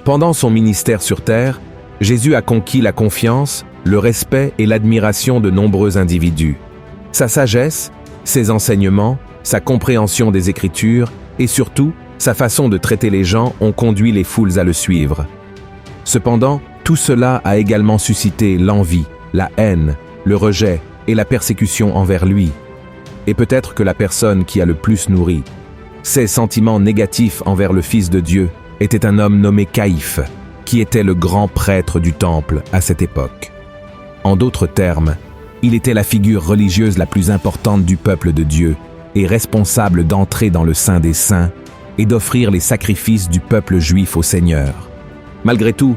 Pendant son ministère sur terre, Jésus a conquis la confiance, le respect et l'admiration de nombreux individus. Sa sagesse, ses enseignements, sa compréhension des Écritures et surtout, sa façon de traiter les gens ont conduit les foules à le suivre. Cependant, tout cela a également suscité l'envie, la haine, le rejet et la persécution envers lui. Et peut-être que la personne qui a le plus nourri ces sentiments négatifs envers le Fils de Dieu était un homme nommé Caïphe, qui était le grand prêtre du temple à cette époque. En d'autres termes, il était la figure religieuse la plus importante du peuple de Dieu et responsable d'entrer dans le Saint des Saints et d'offrir les sacrifices du peuple juif au Seigneur. Malgré tout,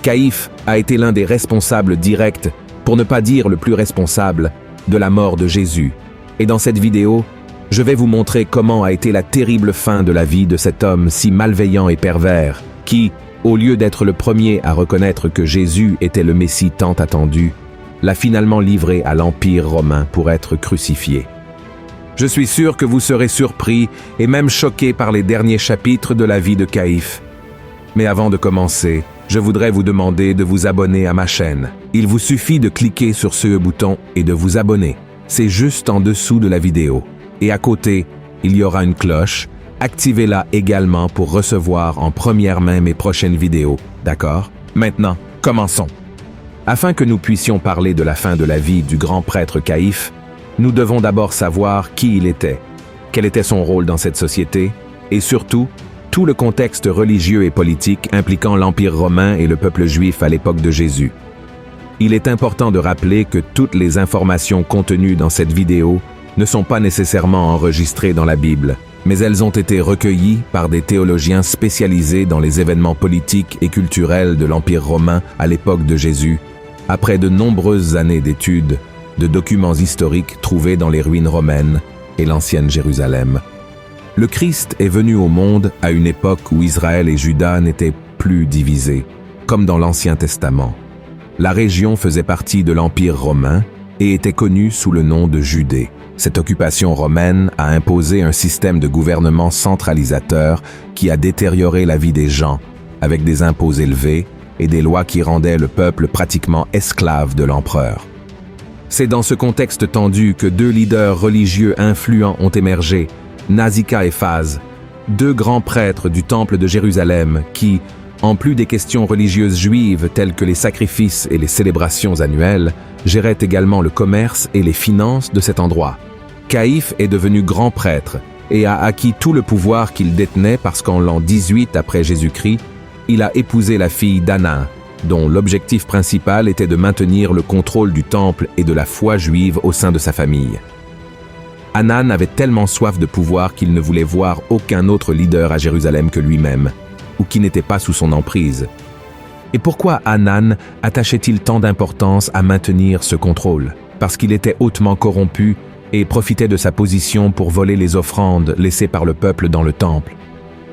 Caïphe a été l'un des responsables directs, pour ne pas dire le plus responsable, de la mort de Jésus. Et dans cette vidéo, je vais vous montrer comment a été la terrible fin de la vie de cet homme si malveillant et pervers, qui, au lieu d'être le premier à reconnaître que Jésus était le Messie tant attendu, l'a finalement livré à l'Empire romain pour être crucifié. Je suis sûr que vous serez surpris et même choqués par les derniers chapitres de la vie de Caïphe. Mais avant de commencer, je voudrais vous demander de vous abonner à ma chaîne. Il vous suffit de cliquer sur ce bouton et de vous abonner. C'est juste en dessous de la vidéo. Et à côté, il y aura une cloche. Activez-la également pour recevoir en première main mes prochaines vidéos, d'accord? Maintenant, commençons. Afin que nous puissions parler de la fin de la vie du grand prêtre Caïphe, nous devons d'abord savoir qui il était, quel était son rôle dans cette société, et surtout, tout le contexte religieux et politique impliquant l'Empire romain et le peuple juif à l'époque de Jésus. Il est important de rappeler que toutes les informations contenues dans cette vidéo ne sont pas nécessairement enregistrées dans la Bible, mais elles ont été recueillies par des théologiens spécialisés dans les événements politiques et culturels de l'Empire romain à l'époque de Jésus, après de nombreuses années d'études, de documents historiques trouvés dans les ruines romaines et l'ancienne Jérusalem. Le Christ est venu au monde à une époque où Israël et Juda n'étaient plus divisés, comme dans l'Ancien Testament. La région faisait partie de l'Empire romain et était connue sous le nom de Judée. Cette occupation romaine a imposé un système de gouvernement centralisateur qui a détérioré la vie des gens, avec des impôts élevés et des lois qui rendaient le peuple pratiquement esclave de l'empereur. C'est dans ce contexte tendu que deux leaders religieux influents ont émergé, Nasika et Phase, deux grands prêtres du temple de Jérusalem qui, en plus des questions religieuses juives telles que les sacrifices et les célébrations annuelles, géraient également le commerce et les finances de cet endroit. Caïphe est devenu grand prêtre et a acquis tout le pouvoir qu'il détenait parce qu'en l'an 18 après Jésus-Christ, il a épousé la fille d'Anan, dont l'objectif principal était de maintenir le contrôle du temple et de la foi juive au sein de sa famille. Anan avait tellement soif de pouvoir qu'il ne voulait voir aucun autre leader à Jérusalem que lui-même, ou qui n'était pas sous son emprise. Et pourquoi Anan attachait-il tant d'importance à maintenir ce contrôle? Parce qu'il était hautement corrompu et profitait de sa position pour voler les offrandes laissées par le peuple dans le temple,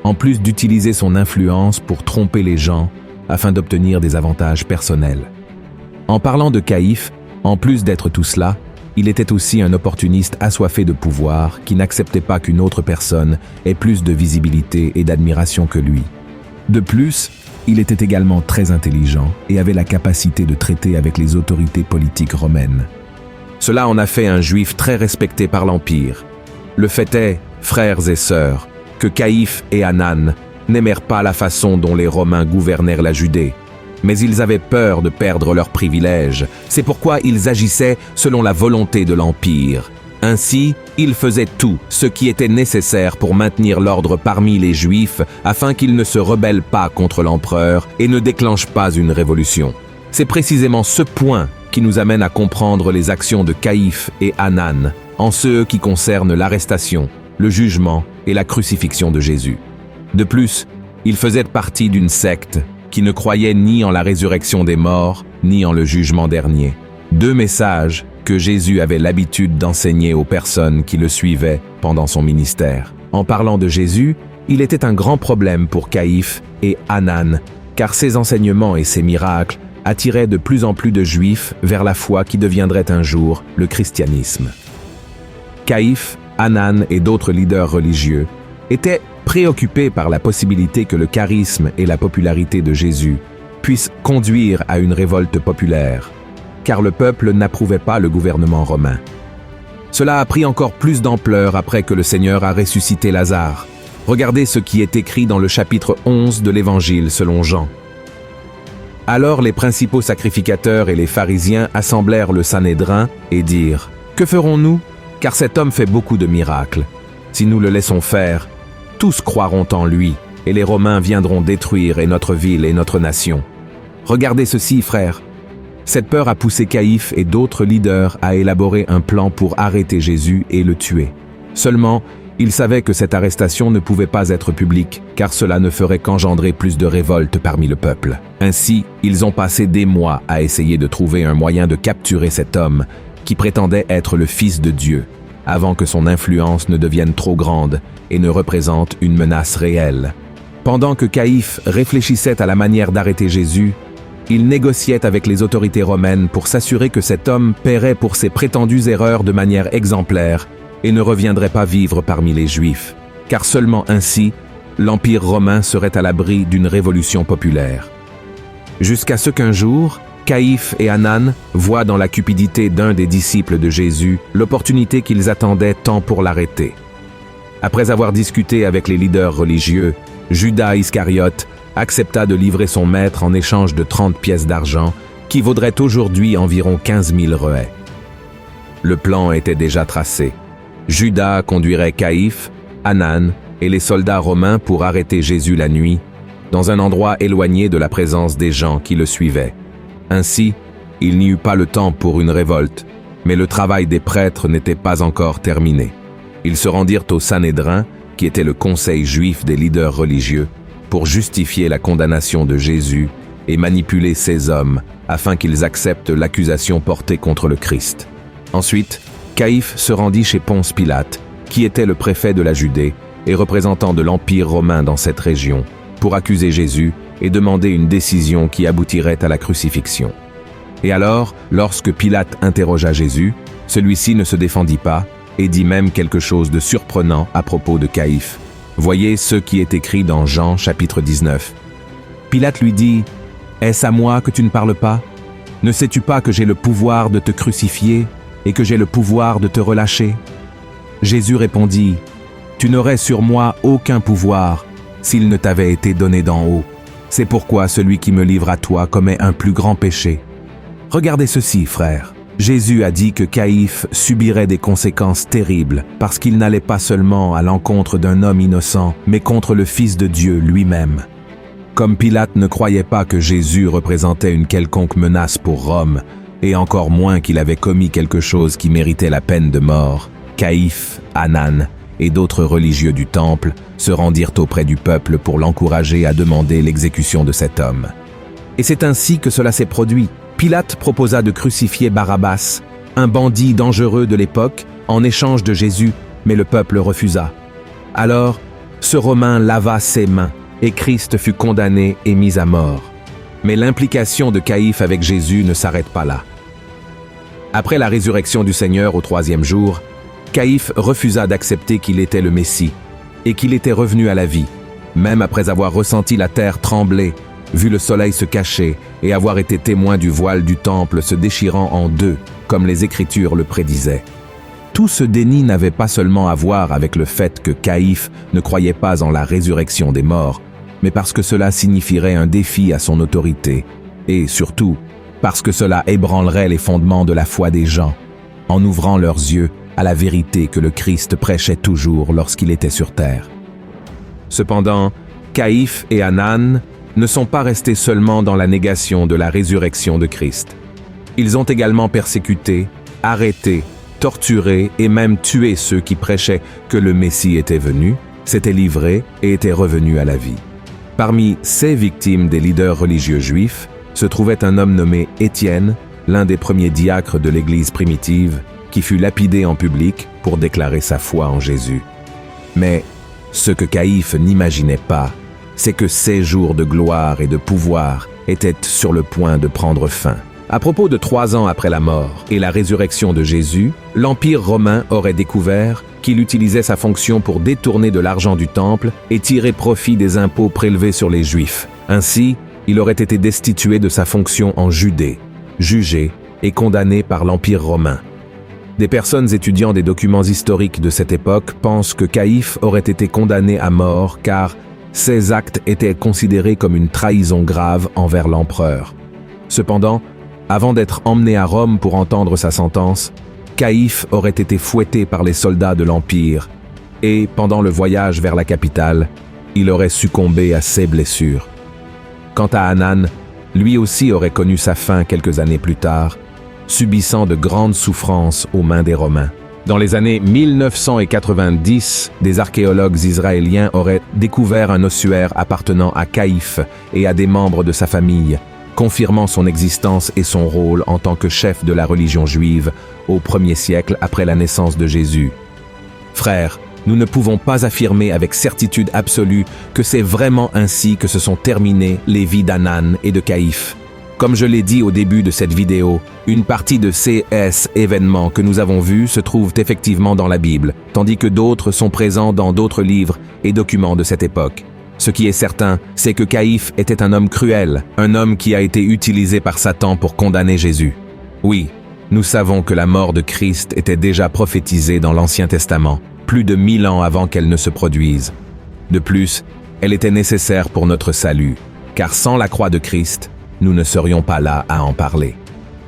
en plus d'utiliser son influence pour tromper les gens afin d'obtenir des avantages personnels. En parlant de Caïphe, en plus d'être tout cela, il était aussi un opportuniste assoiffé de pouvoir qui n'acceptait pas qu'une autre personne ait plus de visibilité et d'admiration que lui. De plus, il était également très intelligent et avait la capacité de traiter avec les autorités politiques romaines. Cela en a fait un juif très respecté par l'Empire. Le fait est, frères et sœurs, que Caïphe et Anan n'aimèrent pas la façon dont les Romains gouvernèrent la Judée, mais ils avaient peur de perdre leurs privilèges. C'est pourquoi ils agissaient selon la volonté de l'Empire. Ainsi, ils faisaient tout ce qui était nécessaire pour maintenir l'ordre parmi les Juifs afin qu'ils ne se rebellent pas contre l'empereur et ne déclenchent pas une révolution. C'est précisément ce point qui nous amène à comprendre les actions de Caïphe et Anan en ce qui concerne l'arrestation, le jugement et la crucifixion de Jésus. De plus, ils faisaient partie d'une secte qui ne croyait ni en la résurrection des morts, ni en le jugement dernier. Deux messages que Jésus avait l'habitude d'enseigner aux personnes qui le suivaient pendant son ministère. En parlant de Jésus, il était un grand problème pour Caïphe et Anan, car ses enseignements et ses miracles attiraient de plus en plus de Juifs vers la foi qui deviendrait un jour le christianisme. Caïphe, Anan et d'autres leaders religieux étaient préoccupé par la possibilité que le charisme et la popularité de Jésus puissent conduire à une révolte populaire, car le peuple n'approuvait pas le gouvernement romain. Cela a pris encore plus d'ampleur après que le Seigneur a ressuscité Lazare. Regardez ce qui est écrit dans le chapitre 11 de l'Évangile selon Jean. Alors les principaux sacrificateurs et les pharisiens assemblèrent le Sanhédrin et dirent « Que ferons-nous? Car cet homme fait beaucoup de miracles. Si nous le laissons faire, tous croiront en lui, et les Romains viendront détruire et notre ville et notre nation. Regardez ceci, frères. » Cette peur a poussé Caïphe et d'autres leaders à élaborer un plan pour arrêter Jésus et le tuer. Seulement, ils savaient que cette arrestation ne pouvait pas être publique, car cela ne ferait qu'engendrer plus de révolte parmi le peuple. Ainsi, ils ont passé des mois à essayer de trouver un moyen de capturer cet homme, qui prétendait être le Fils de Dieu, avant que son influence ne devienne trop grande et ne représente une menace réelle. Pendant que Caïphe réfléchissait à la manière d'arrêter Jésus, il négociait avec les autorités romaines pour s'assurer que cet homme paierait pour ses prétendues erreurs de manière exemplaire et ne reviendrait pas vivre parmi les Juifs, car seulement ainsi, l'Empire romain serait à l'abri d'une révolution populaire. Jusqu'à ce qu'un jour, Caïphe et Anan voient dans la cupidité d'un des disciples de Jésus l'opportunité qu'ils attendaient tant pour l'arrêter. Après avoir discuté avec les leaders religieux, Judas Iscariote accepta de livrer son maître en échange de 30 pièces d'argent, qui vaudraient aujourd'hui environ 15 000 reuets. Le plan était déjà tracé. Judas conduirait Caïphe, Anan et les soldats romains pour arrêter Jésus la nuit, dans un endroit éloigné de la présence des gens qui le suivaient. Ainsi, il n'y eut pas le temps pour une révolte, mais le travail des prêtres n'était pas encore terminé. Ils se rendirent au Sanhédrin, qui était le conseil juif des leaders religieux, pour justifier la condamnation de Jésus et manipuler ces hommes afin qu'ils acceptent l'accusation portée contre le Christ. Ensuite, Caïphe se rendit chez Ponce Pilate, qui était le préfet de la Judée et représentant de l'Empire romain dans cette région, pour accuser Jésus et demander une décision qui aboutirait à la crucifixion. Et alors, lorsque Pilate interrogea Jésus, celui-ci ne se défendit pas et dit même quelque chose de surprenant à propos de Caïphe. Voyez ce qui est écrit dans Jean chapitre 19. Pilate lui dit « Est-ce à moi que tu ne parles pas? Ne sais-tu pas que j'ai le pouvoir de te crucifier et que j'ai le pouvoir de te relâcher ?» Jésus répondit « Tu n'aurais sur moi aucun pouvoir s'il ne t'avait été donné d'en haut. C'est pourquoi celui qui me livre à toi commet un plus grand péché. » Regardez ceci, frères. Jésus a dit que Caïphe subirait des conséquences terribles parce qu'il n'allait pas seulement à l'encontre d'un homme innocent, mais contre le Fils de Dieu lui-même. Comme Pilate ne croyait pas que Jésus représentait une quelconque menace pour Rome, et encore moins qu'il avait commis quelque chose qui méritait la peine de mort, Caïphe, Anan et d'autres religieux du temple se rendirent auprès du peuple pour l'encourager à demander l'exécution de cet homme. Et c'est ainsi que cela s'est produit. Pilate proposa de crucifier Barabbas, un bandit dangereux de l'époque, en échange de Jésus, mais le peuple refusa. Alors, ce Romain lava ses mains, et Christ fut condamné et mis à mort. Mais l'implication de Caïphe avec Jésus ne s'arrête pas là. Après la résurrection du Seigneur au 3e jour, Caïphe refusa d'accepter qu'il était le Messie, et qu'il était revenu à la vie, même après avoir ressenti la terre trembler, vu le soleil se cacher et avoir été témoin du voile du temple se déchirant en deux, comme les Écritures le prédisaient. Tout ce déni n'avait pas seulement à voir avec le fait que Caïphe ne croyait pas en la résurrection des morts, mais parce que cela signifierait un défi à son autorité, et surtout, parce que cela ébranlerait les fondements de la foi des gens, en ouvrant leurs yeux à la vérité que le Christ prêchait toujours lorsqu'il était sur terre. Cependant, Caïphe et Anan ne sont pas restés seulement dans la négation de la résurrection de Christ. Ils ont également persécuté, arrêté, torturé et même tué ceux qui prêchaient que le Messie était venu, s'était livré et était revenu à la vie. Parmi ces victimes des leaders religieux juifs se trouvait un homme nommé Étienne, l'un des premiers diacres de l'Église primitive, qui fut lapidé en public pour déclarer sa foi en Jésus. Mais ce que Caïphe n'imaginait pas, c'est que ces jours de gloire et de pouvoir étaient sur le point de prendre fin. À propos de 3 ans après la mort et la résurrection de Jésus, l'Empire romain aurait découvert qu'il utilisait sa fonction pour détourner de l'argent du temple et tirer profit des impôts prélevés sur les Juifs. Ainsi, il aurait été destitué de sa fonction en Judée, jugé et condamné par l'Empire romain. Des personnes étudiant des documents historiques de cette époque pensent que Caïphe aurait été condamné à mort car ses actes étaient considérés comme une trahison grave envers l'empereur. Cependant, avant d'être emmené à Rome pour entendre sa sentence, Caïphe aurait été fouetté par les soldats de l'Empire et, pendant le voyage vers la capitale, il aurait succombé à ses blessures. Quant à Anan, lui aussi aurait connu sa fin quelques années plus tard, subissant de grandes souffrances aux mains des Romains. Dans les années 1990, des archéologues israéliens auraient découvert un ossuaire appartenant à Caïphe et à des membres de sa famille, confirmant son existence et son rôle en tant que chef de la religion juive au 1er siècle après la naissance de Jésus. Frères, nous ne pouvons pas affirmer avec certitude absolue que c'est vraiment ainsi que se sont terminées les vies d'Anan et de Caïphe. Comme je l'ai dit au début de cette vidéo, une partie de ces événements que nous avons vus se trouvent effectivement dans la Bible, tandis que d'autres sont présents dans d'autres livres et documents de cette époque. Ce qui est certain, c'est que Caïphe était un homme cruel, un homme qui a été utilisé par Satan pour condamner Jésus. Oui, nous savons que la mort de Christ était déjà prophétisée dans l'Ancien Testament, plus de 1000 ans avant qu'elle ne se produise. De plus, elle était nécessaire pour notre salut, car sans la croix de Christ, nous ne serions pas là à en parler.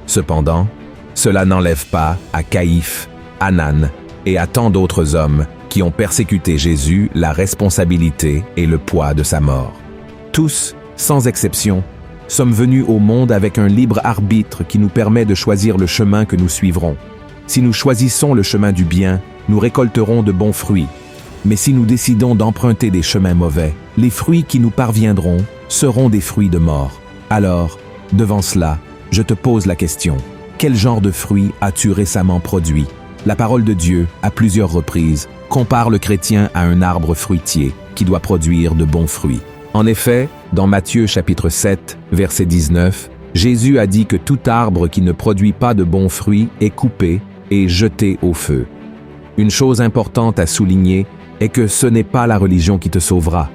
Cependant, cela n'enlève pas à Caïphe, Anan et à tant d'autres hommes qui ont persécuté Jésus la responsabilité et le poids de sa mort. Tous, sans exception, sommes venus au monde avec un libre arbitre qui nous permet de choisir le chemin que nous suivrons. Si nous choisissons le chemin du bien, nous récolterons de bons fruits. Mais si nous décidons d'emprunter des chemins mauvais, les fruits qui nous parviendront seront des fruits de mort. Alors, devant cela, je te pose la question. Quel genre de fruits as-tu récemment produit? La parole de Dieu, à plusieurs reprises, compare le chrétien à un arbre fruitier qui doit produire de bons fruits. En effet, dans Matthieu chapitre 7, verset 19, Jésus a dit que tout arbre qui ne produit pas de bons fruits est coupé et jeté au feu. Une chose importante à souligner est que ce n'est pas la religion qui te sauvera.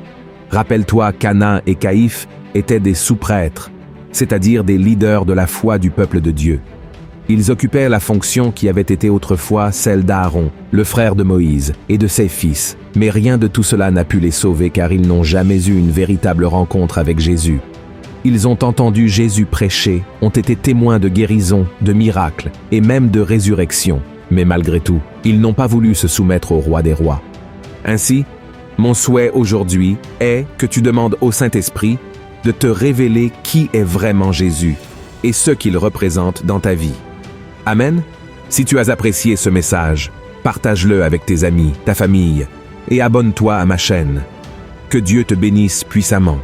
Rappelle-toi qu'Anan et Caïphe étaient des sous-prêtres, c'est-à-dire des leaders de la foi du peuple de Dieu. Ils occupaient la fonction qui avait été autrefois celle d'Aaron, le frère de Moïse, et de ses fils, mais rien de tout cela n'a pu les sauver car ils n'ont jamais eu une véritable rencontre avec Jésus. Ils ont entendu Jésus prêcher, ont été témoins de guérison, de miracles et même de résurrection, mais malgré tout, ils n'ont pas voulu se soumettre au roi des rois. Ainsi, mon souhait aujourd'hui est que tu demandes au Saint-Esprit de te révéler qui est vraiment Jésus et ce qu'il représente dans ta vie. Amen. Si tu as apprécié ce message, partage-le avec tes amis, ta famille et abonne-toi à ma chaîne. Que Dieu te bénisse puissamment.